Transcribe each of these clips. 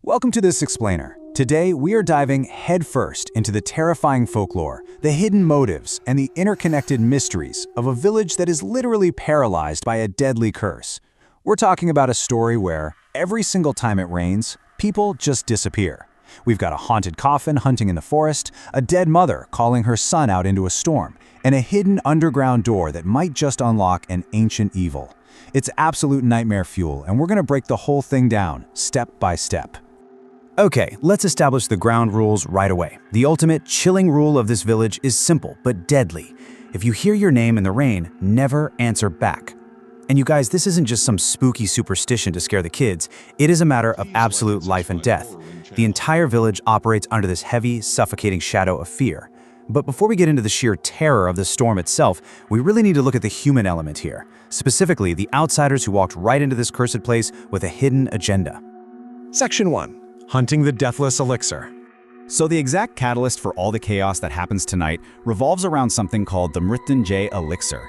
Welcome to this explainer. Today, we are diving headfirst into the terrifying folklore, the hidden motives, and the interconnected mysteries of a village that is literally paralyzed by a deadly curse. We're talking about a story where, every single time it rains, people just disappear. We've got a haunted coffin hunting in the forest, a dead mother calling her son out into a storm, and a hidden underground door that might just unlock an ancient evil. It's absolute nightmare fuel, and we're going to break the whole thing down, step by step. Okay, let's establish the ground rules right away. The ultimate chilling rule of this village is simple but deadly. If you hear your name in the rain, never answer back. And you guys, this isn't just some spooky superstition to scare the kids. It is a matter of absolute life and death. The entire village operates under this heavy, suffocating shadow of fear. But before we get into the sheer terror of the storm itself, we really need to look at the human element here. Specifically, the outsiders who walked right into this cursed place with a hidden agenda. Section 1. Hunting the Deathless Elixir. So the exact catalyst for all the chaos that happens tonight revolves around something called the Mrityunjay Elixir.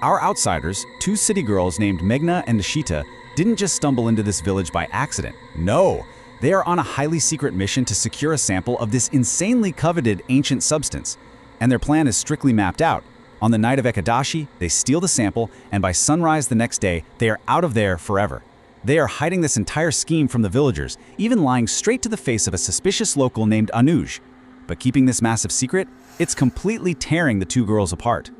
Our outsiders, two city girls named Meghna and Nishita, didn't just stumble into this village by accident. No, they are on a highly secret mission to secure a sample of this insanely coveted ancient substance. And their plan is strictly mapped out. On the night of Ekadashi, they steal the sample, and by sunrise the next day, they are out of there forever. They are hiding this entire scheme from the villagers, even lying straight to the face of a suspicious local named Anuj. But keeping this massive secret, it's completely tearing the two girls apart.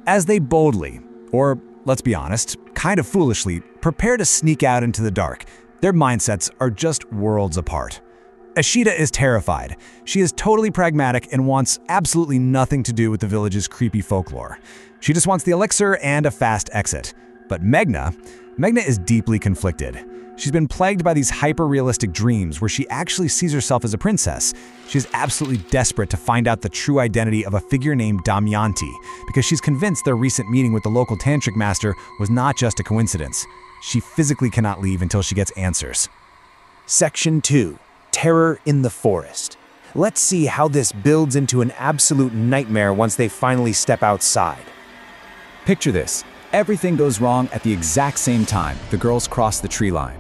As they boldly, or let's be honest, kind of foolishly, prepare to sneak out into the dark, their mindsets are just worlds apart. Ashita is terrified. She is totally pragmatic and wants absolutely nothing to do with the village's creepy folklore. She just wants the elixir and a fast exit. But Meghna is deeply conflicted. She's been plagued by these hyper-realistic dreams where she actually sees herself as a princess. She is absolutely desperate to find out the true identity of a figure named Damayanti because she's convinced their recent meeting with the local tantric master was not just a coincidence. She physically cannot leave until she gets answers. Section 2. Terror in the Forest. Let's see how this builds into an absolute nightmare once they finally step outside. Picture this. Everything goes wrong at the exact same time the girls cross the tree line.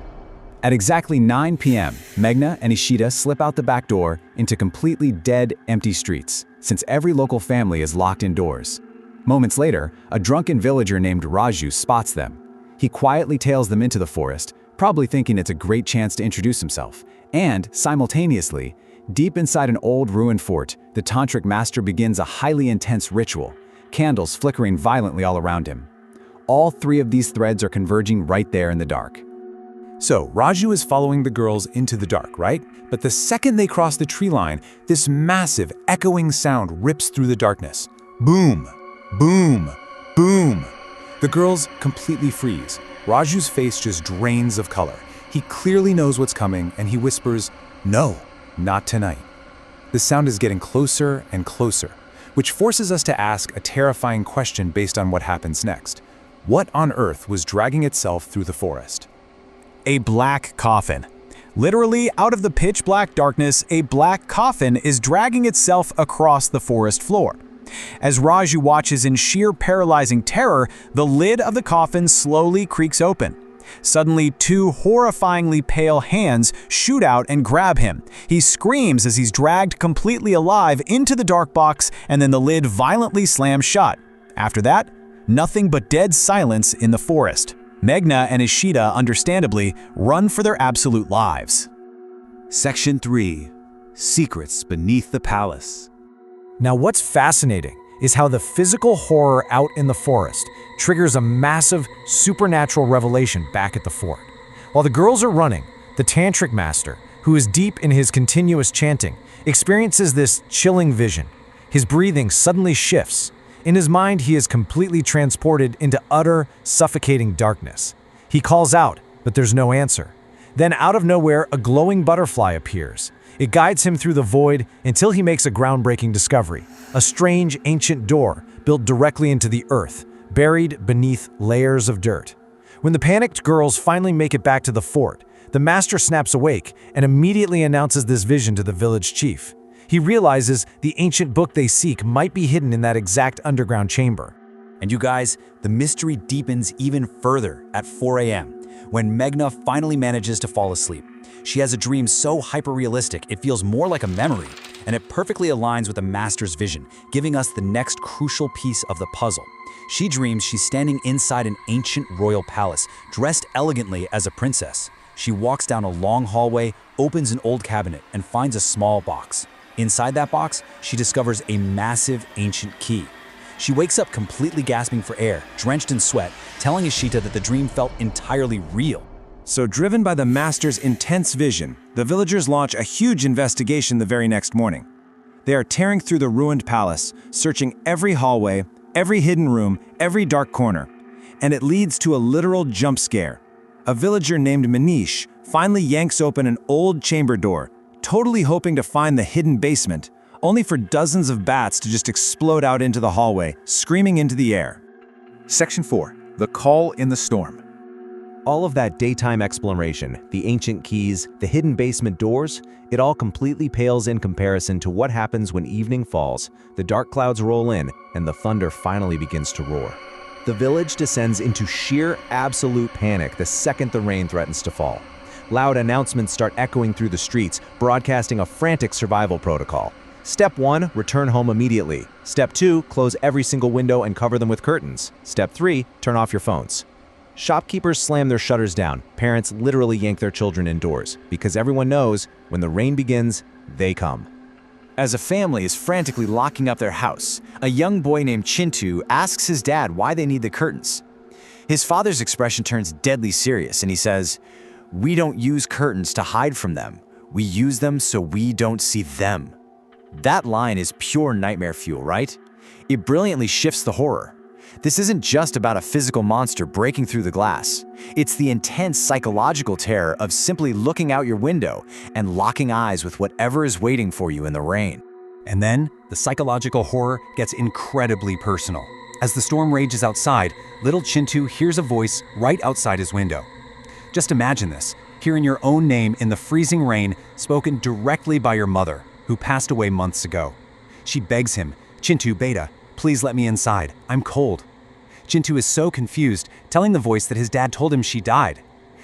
At exactly 9 p.m., Meghna and Ishita slip out the back door into completely dead, empty streets, since every local family is locked indoors. Moments later, a drunken villager named Raju spots them. He quietly tails them into the forest, probably thinking it's a great chance to introduce himself. And, simultaneously, deep inside an old ruined fort, the tantric master begins a highly intense ritual, candles flickering violently all around him. All three of these threads are converging right there in the dark. So, Raju is following the girls into the dark, right? But the second they cross the tree line, this massive, echoing sound rips through the darkness. Boom! Boom! Boom! The girls completely freeze. Raju's face just drains of color. He clearly knows what's coming, and he whispers, "No, not tonight." The sound is getting closer and closer, which forces us to ask a terrifying question based on what happens next. What on earth was dragging itself through the forest? A black coffin. Literally, out of the pitch black darkness, a black coffin is dragging itself across the forest floor. As Raju watches in sheer paralyzing terror, the lid of the coffin slowly creaks open. Suddenly, two horrifyingly pale hands shoot out and grab him. He screams as he's dragged completely alive into the dark box, and then the lid violently slams shut. After that, nothing but dead silence in the forest. Meghna and Ishita, understandably, run for their absolute lives. Section 3. Secrets Beneath the Palace. Now, what's fascinating is how the physical horror out in the forest triggers a massive supernatural revelation back at the fort. While the girls are running, the tantric master, who is deep in his continuous chanting, experiences this chilling vision. His breathing suddenly shifts. In his mind, he is completely transported into utter, suffocating darkness. He calls out, but there's no answer. Then out of nowhere, a glowing butterfly appears. It guides him through the void until he makes a groundbreaking discovery, a strange ancient door built directly into the earth, buried beneath layers of dirt. When the panicked girls finally make it back to the fort, the master snaps awake and immediately announces this vision to the village chief. He realizes the ancient book they seek might be hidden in that exact underground chamber. And you guys, the mystery deepens even further at 4 a.m. when Meghna finally manages to fall asleep. She has a dream so hyper-realistic it feels more like a memory, and it perfectly aligns with the Master's vision, giving us the next crucial piece of the puzzle. She dreams she's standing inside an ancient royal palace, dressed elegantly as a princess. She walks down a long hallway, opens an old cabinet, and finds a small box. Inside that box, she discovers a massive ancient key. She wakes up completely gasping for air, drenched in sweat, telling Ishita that the dream felt entirely real. So driven by the Master's intense vision, the villagers launch a huge investigation the very next morning. They are tearing through the ruined palace, searching every hallway, every hidden room, every dark corner. And it leads to a literal jump scare. A villager named Manish finally yanks open an old chamber door, totally hoping to find the hidden basement, only for dozens of bats to just explode out into the hallway, screaming into the air. Section 4. The Call in the Storm. All of that daytime exploration, the ancient keys, the hidden basement doors, it all completely pales in comparison to what happens when evening falls, the dark clouds roll in, and the thunder finally begins to roar. The village descends into sheer, absolute panic the second the rain threatens to fall. Loud announcements start echoing through the streets, broadcasting a frantic survival protocol. Step 1, return home immediately. Step 2, close every single window and cover them with curtains. Step 3, turn off your phones. Shopkeepers slam their shutters down. Parents literally yank their children indoors, because everyone knows when the rain begins, they come. As a family is frantically locking up their house, a young boy named Chintu asks his dad why they need the curtains. His father's expression turns deadly serious and he says, "We don't use curtains to hide from them. We use them so we don't see them." That line is pure nightmare fuel, right? It brilliantly shifts the horror. This isn't just about a physical monster breaking through the glass. It's the intense psychological terror of simply looking out your window and locking eyes with whatever is waiting for you in the rain. And then, the psychological horror gets incredibly personal. As the storm rages outside, little Chintu hears a voice right outside his window. Just imagine this, hearing your own name in the freezing rain spoken directly by your mother, who passed away months ago. She begs him, "Chintu, beta, please let me inside. I'm cold." Chintu is so confused, telling the voice that his dad told him she died.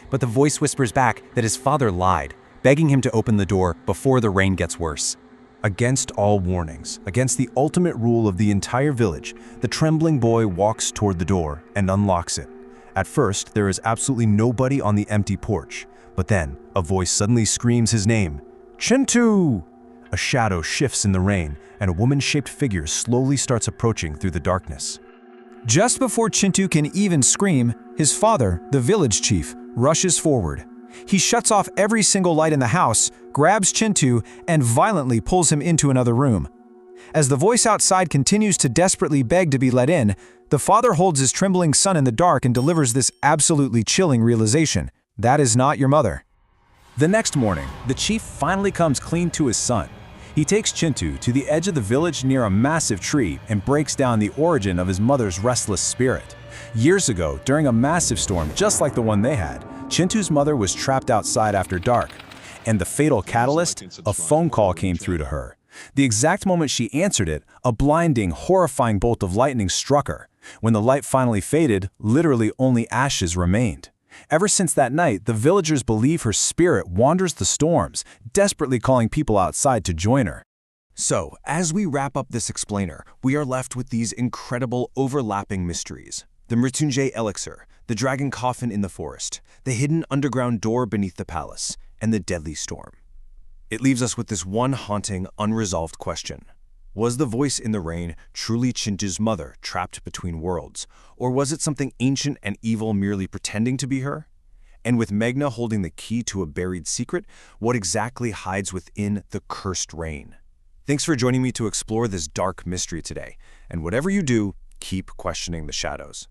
But the voice whispers back that his father lied, begging him to open the door before the rain gets worse. Against all warnings, against the ultimate rule of the entire village, the trembling boy walks toward the door and unlocks it. At first, there is absolutely nobody on the empty porch, but then a voice suddenly screams his name, "Chintu!" A shadow shifts in the rain, and a woman-shaped figure slowly starts approaching through the darkness. Just before Chintu can even scream, his father, the village chief, rushes forward. He shuts off every single light in the house, grabs Chintu, and violently pulls him into another room. As the voice outside continues to desperately beg to be let in, the father holds his trembling son in the dark and delivers this absolutely chilling realization: that is not your mother. The next morning, the chief finally comes clean to his son. He takes Chintu to the edge of the village near a massive tree and breaks down the origin of his mother's restless spirit. Years ago, during a massive storm just like the one they had, Chintu's mother was trapped outside after dark. And the fatal catalyst, a phone call came through to her. The exact moment she answered it, a blinding, horrifying bolt of lightning struck her. When the light finally faded, literally only ashes remained. Ever since that night, the villagers believe her spirit wanders the storms, desperately calling people outside to join her. So, as we wrap up this explainer, we are left with these incredible overlapping mysteries. The Mrityunjay Elixir, the dragon coffin in the forest, the hidden underground door beneath the palace, and the deadly storm. It leaves us with this one haunting, unresolved question. Was the voice in the rain truly Chintu's mother trapped between worlds, or was it something ancient and evil merely pretending to be her? And with Meghna holding the key to a buried secret, what exactly hides within the cursed rain? Thanks for joining me to explore this dark mystery today, and whatever you do, keep questioning the shadows.